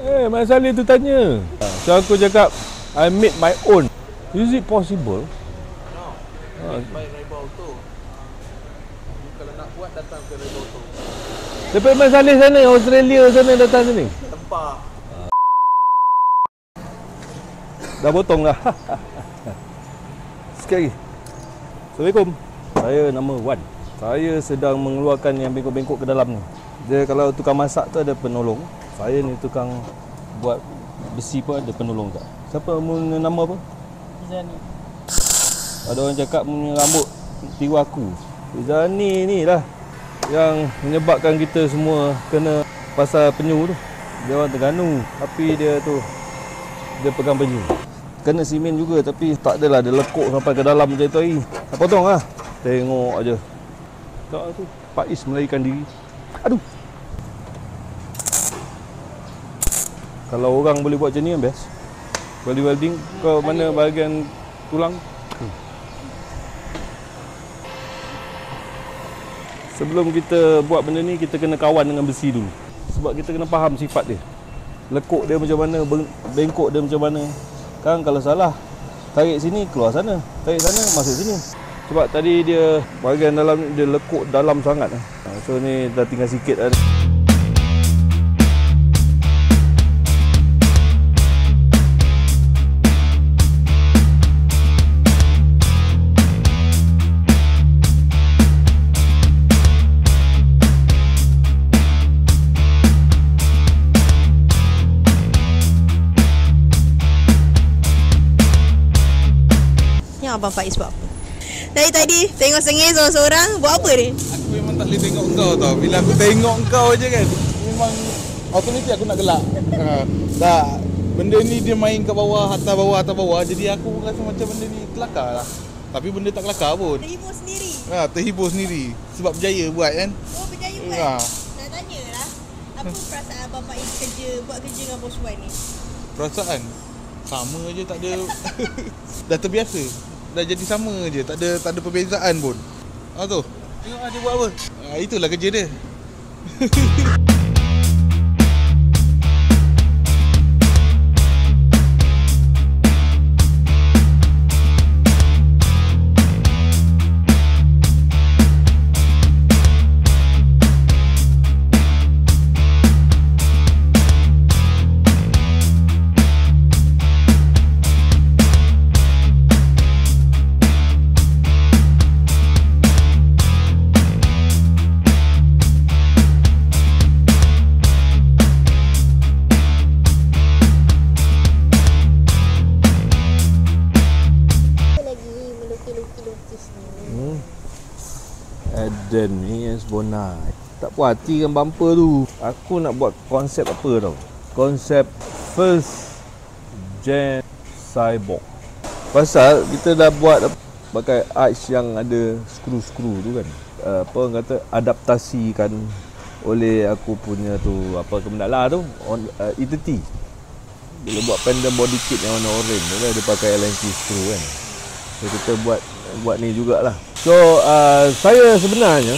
Mak Saleh tu tanya. So aku cakap, I made my own. Is it possible? No. By Raiba Auto. Kalau nak buat datang ke Raiba Auto. Daripada Mak Saleh sana, Australia sana datang sini. Tempah. Dah potong dah. Sikit lagi. Assalamualaikum. Saya nama Wan. Saya sedang mengeluarkan yang bengkok-bengkok ke dalam ni. Dia kalau tukang masak tu ada penolong. Saya ni tukang buat besi pun ada penolong tak. Siapa punya nama apa? Zani. Ada orang cakap punya rambut tiru aku. Zani ni lah yang menyebabkan kita semua kena pasal penyu tu. Dia orang Terengganu tapi dia tu dia pegang penyu. Kena simen juga tapi tak adalah dia lekuk sampai ke dalam macam tu air. Potong lah. Tengok aja. Tak tu Faiz melarikan diri. Aduh. Kalau orang boleh buat macam ni kan best. Body welding kau mana bahagian tulang? Sebelum kita buat benda ni kita kena kawan dengan besi dulu. Sebab kita kena faham sifat dia. Lekuk dia macam mana, bengkok dia macam mana. Kan kalau salah tarik sini keluar sana, tarik sana masuk sini. Sebab tadi dia bahagian dalam dia lekuk dalam sangat. So ni dah tinggal sikit dah. Abang Faiz buat apa? Tadi tengok sengih seorang-seorang buat apa ni? Aku memang tak boleh tengok kau tau. Bila aku tengok kau je kan, memang automatik aku nak gelak. Tak, benda ni dia main kat bawah, atas bawah. Jadi aku rasa macam benda ni kelakar lah. Tapi benda tak kelakar pun. Terhibur sendiri? Terhibur sendiri. Sebab berjaya buat kan. Oh, berjaya buat? Nak tanya lah. Apa perasaan Abang Faiz buat kerja dengan bos Wan ni? Perasaan? Sama je, tak ada. Dah terbiasa. Dah jadi sama je, tak ada perbezaan pun. Tu. Tengok dia buat apa. Itulah kerja dia. Eden ni Bonai. Tak puas hati dengan bumper tu. Aku nak buat konsep apa tau. Konsep first gen cyborg. Pasal kita dah buat pakai arch yang ada skru-skru tu kan. Apa orang kata adaptasikan oleh aku punya tu apa Kemendala tu E30. Bila buat pendant body kit yang warna orange tu dia pakai LNC skru kan. So kita buat ni jugalah. So saya sebenarnya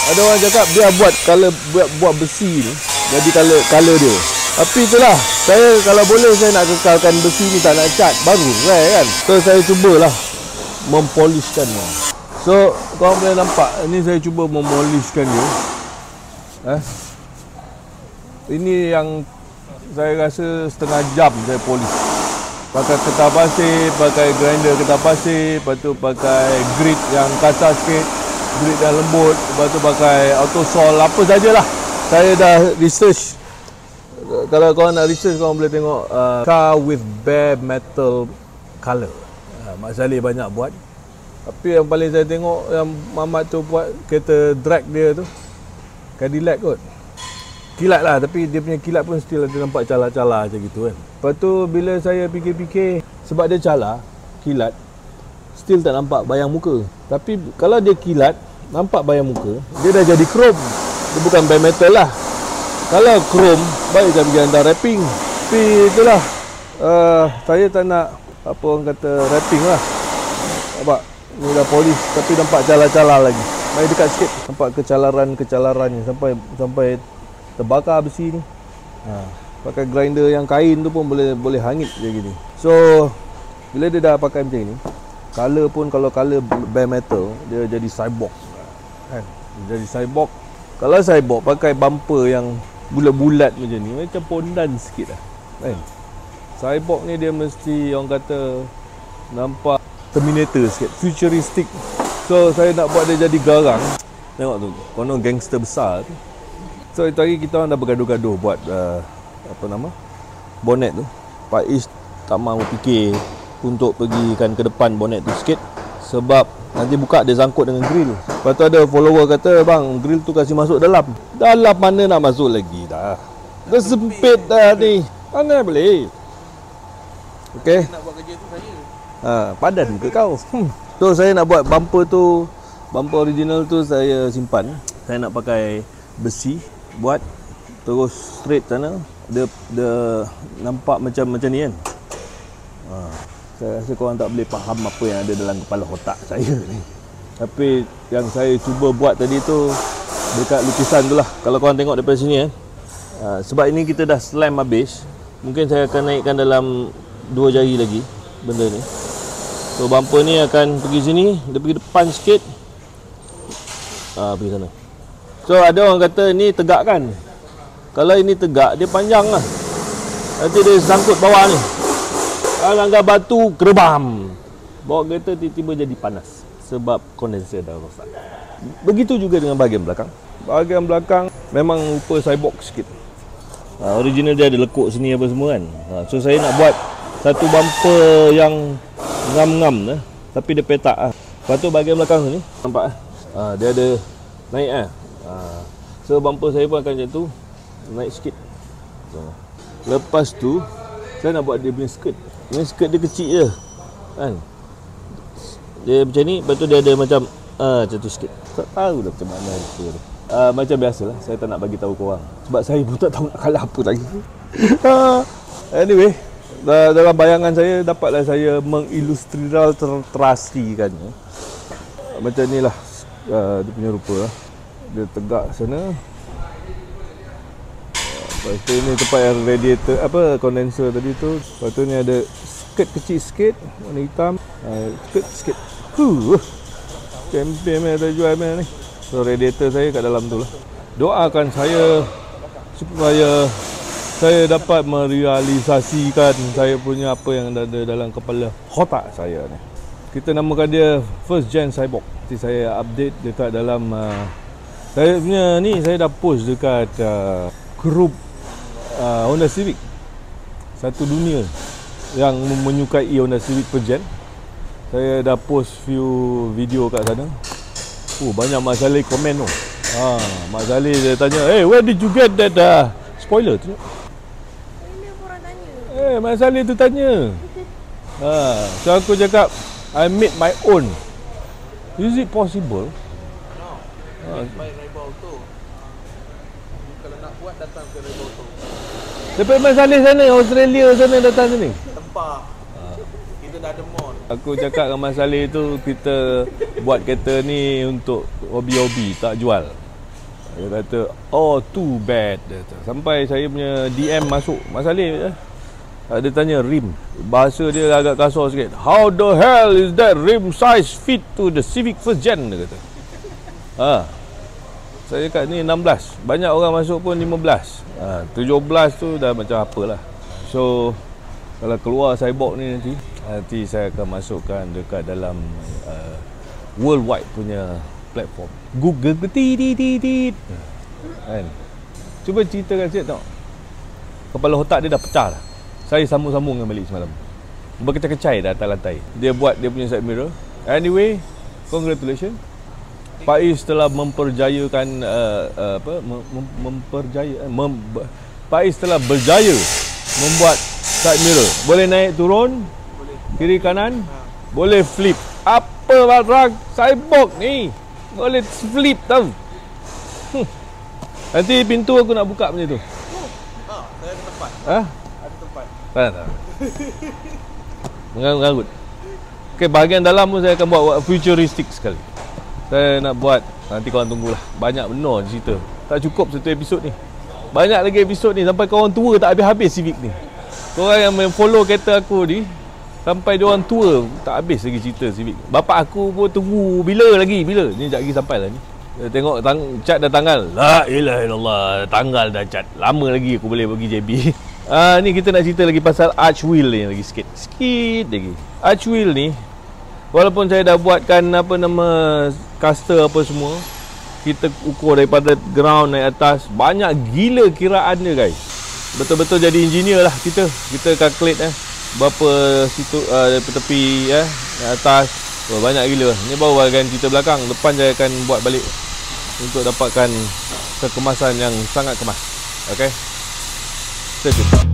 ada orang cakap dia buat besi ni jadi color dia. Tapi itulah saya kalau boleh saya nak kekalkan besi ni tak nak cat baru kan. So saya cubalah mempolishkan dia. So korang boleh nampak ni saya cuba mempolishkan dia. Ini yang saya rasa setengah jam saya polish. Pakai ketah pasir, pakai grinder ketah pasir, lepas tu pakai grit yang kasar sikit, grit yang lembut, lepas tu pakai autosol, apa sajalah. Saya dah research. Kalau korang nak research, korang boleh tengok car with bare metal color. Mak Saleh banyak buat. Tapi yang paling saya tengok yang Mamat tu buat kereta drag dia tu, Cadillac kot. Kilat lah, tapi dia punya kilat pun still ada nampak cala-cala macam gitu kan. Lepas tu bila saya fikir-fikir, sebab dia cala, kilat, still tak nampak bayang muka. Tapi kalau dia kilat, nampak bayang muka, dia dah jadi chrome. Dia bukan bare metal lah. Kalau chrome, baik saya pergi hantar wrapping. Tapi itulah, saya tak nak, apa orang kata, wrapping lah. Nampak, ni dah polish tapi nampak cala-cala lagi. Mari dekat sikit, nampak kecalaran-kecalarannya sampai terbakar besi ni. Pakai grinder yang kain tu pun boleh hangit je gini. So bila dia dah pakai macam ni, color pun kalau color bare metal, dia jadi cyborg kan. Dia jadi cyborg. Kalau cyborg pakai bumper yang bulat-bulat macam ni, macam pondan sikit lah kan. Cyborg ni dia mesti orang kata nampak Terminator sikit, futuristic. So saya nak buat dia jadi garang. Tengok tu, konon gangster besar tu. So itu hari kita orang dah bergaduh-gaduh buat bonnet tu. Pak Is tak mahu fikir untuk pergikan ke depan bonnet tu sikit, sebab nanti buka dia sangkut dengan grill. Lepas tu ada follower kata, bang, grill tu kasih masuk dalam. Dalam mana nak masuk lagi dah? Dah sempit dah ni. Mana boleh? Okey. Nak buat kerja tu saya. Padan ke kau? So saya nak buat bumper tu, bumper original tu saya simpan. Saya nak pakai besi buat terus straight sana. Dia nampak macam ni kan. Saya rasa korang tak boleh faham apa yang ada dalam kepala otak saya ni. Tapi yang saya cuba buat tadi tu dekat lukisan tu lah. Kalau korang tengok daripada sini sebab ini kita dah slam habis, mungkin saya akan naikkan dalam 2 jari lagi benda ni. So bumper ni akan pergi sini, dia pergi depan sikit, pergi sana. So ada orang kata ni tegak kan. Kalau ini tegak, dia panjang lah. Nanti dia sangkut bawah ni. Langgar batu, kerebam. Bawa kereta tiba-tiba jadi panas sebab kondenser dah rosak. Begitu juga dengan bahagian belakang. Bahagian belakang memang rupa cyborg sikit. Original dia ada lekuk sini apa semua kan. So saya nak buat satu bumper yang ngam-ngam tapi dia petak Lepas tu bahagian belakang ni nampak dia ada naik So bumper saya pun akan macam tu, naik sikit. Lepas tu saya nak buat dia punya skirt. Ini skirt dia kecil je kan. Dia macam ni, lepas tu dia ada macam tu sikit. Tak tahu dah macam mana dia tu. Macam biasalah, saya tak nak bagi tahu korang sebab saya pun tak tahu nak kalah apa lagi. Anyway, dalam bayangan saya dapatlah saya mengilustrasikan macam ni lah dia punya rupa lah. Dia tegak sana. Lepas tu ni tempat yang radiator kondenser tadi tu. Lepas tu ni ada skirt kecil sikit warna hitam. Skirt sikit. Champion ada jual ni. So radiator saya kat dalam tu lah. Doakan saya supaya saya dapat merealisasikan saya punya apa yang ada dalam kepala otak saya ni. Kita namakan dia First Gen Cyborg. Nanti saya update dekat dalam saya punya ni, saya dah post dekat grup Honda Civic satu dunia yang menyukai Honda Civic First Gen. Saya dah post few video kat sana. Banyak Mak Saleh komen tu. Mak Saleh dia tanya, "Hey, where did you get that spoiler tu?" Orang tanya. Mak Saleh tu tanya. So aku cakap, I made my own. Is it possible? Baik Raiba Auto. Kalau nak buat datang ke Raiba Auto. Daripada Mak Saleh sana, Australia sana datang sini. Tempah. Kita dah ada mall. Aku cakap dengan Mak Saleh tu, kita buat kereta ni untuk hobi-hobi, tak jual. Dia kata, oh too bad. Sampai saya punya DM masuk Mak Saleh. Dia tanya rim. Bahasa dia agak kasar sikit. How the hell is that rim size fit to the Civic First Gen? Dia kata. Saya cakap ni 16. Banyak orang masuk pun 15. 17 tu dah macam apalah. So kalau keluar cyborg ni nanti saya akan masukkan dekat dalam worldwide punya platform. Google ke kan. Cuba ceritakan sikit tengok. Kepala otak dia dah pecah dah. Saya sambung-sambungkan balik semalam. Berkecai-kecai dah atas lantai. Dia buat dia punya side mirror. Anyway, congratulations. Pak Is telah memperjayakan Pak Is telah berjaya membuat side mirror. Boleh naik turun, kiri kanan, boleh flip. Apa barang cyborg ni? Boleh flip tau. Nanti pintu aku nak buka macam tu. Saya ada tempat. Ada tempat. Tak. Mengarut-garut. Okay, bahagian dalam pun saya akan buat futuristic sekali. Saya nak buat, nanti korang tunggulah. Banyak benar cerita. Tak cukup satu episod ni. Banyak lagi episod ni sampai korang tua tak habis-habis Civic ni. Korang yang follow kereta aku ni sampai diorang tua tak habis lagi cerita Civic. Bapak aku pun tunggu bila. Ni sekejap lagi sampai lah ni. Tengok cat dah tanggal. La ilaha illallah, tanggal dah cat. Lama lagi aku boleh pergi JB. Ni kita nak cerita lagi pasal arch wheel ni lagi sikit lagi. Arch wheel ni walaupun saya dah buatkan apa nama caster apa semua, kita ukur daripada ground naik atas, banyak gila kiraan dia guys. Betul-betul jadi engineer lah kita calculate berapa situ tepi atas. Banyak gila. Ni baru bahagian cerita belakang. Depan saya akan buat balik untuk dapatkan kekemasan yang sangat kemas. Okay, stay tune.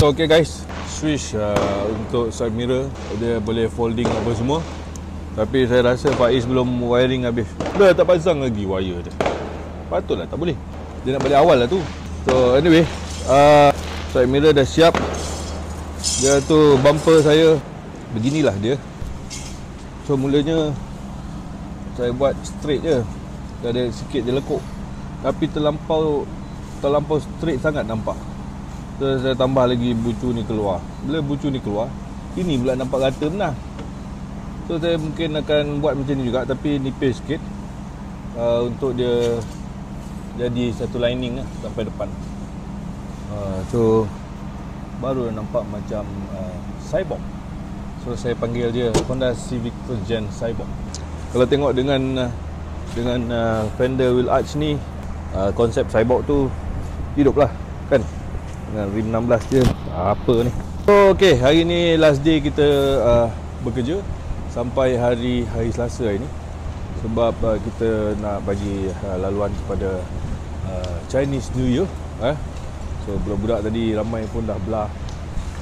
So okay guys, switch untuk side mirror, dia boleh folding apa semua. Tapi saya rasa Faiz belum wiring habis. Dah tak pasang lagi wire dia. Patutlah tak boleh. Dia nak balik awal lah tu. So anyway, side mirror dah siap. Dia tu bumper saya beginilah dia. So mulanya saya buat straight je. Dia ada sikit je lekuk. Tapi terlampau straight sangat nampak. So, saya tambah lagi bucu ni keluar. Bila bucu ni keluar, ini pula nampak rata benar. So saya mungkin akan buat macam ni juga, tapi nipis sikit untuk dia jadi satu lining sampai depan. So baru nampak macam Cyborg. So saya panggil dia Honda Civic First Gen Cyborg. Kalau tengok dengan fender wheel arch ni, konsep Cyborg tu hidup lah kan, dengan rim 16 je. Apa ni. So okay, hari ni last day kita bekerja sampai hari Selasa hari ni. Sebab kita nak bagi laluan kepada Chinese New Year. So budak-budak tadi ramai pun dah belah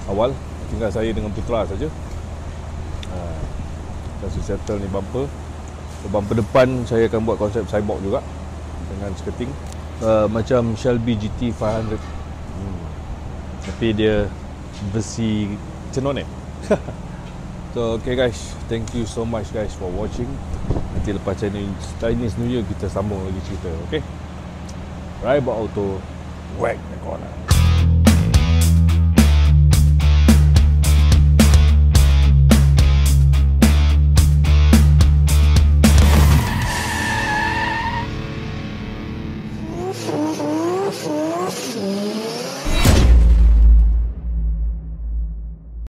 awal. Tinggal saya dengan Putra saja. Kasih settle ni bumper. So, bumper depan saya akan buat konsep Cyborg juga dengan skirting macam Shelby GT 500. Tapi dia versi Cenonet. So okay guys, thank you so much guys for watching. Nanti lepas Chinese New Year kita sambung lagi cerita. Okay, Raiba Auto, whack the corner.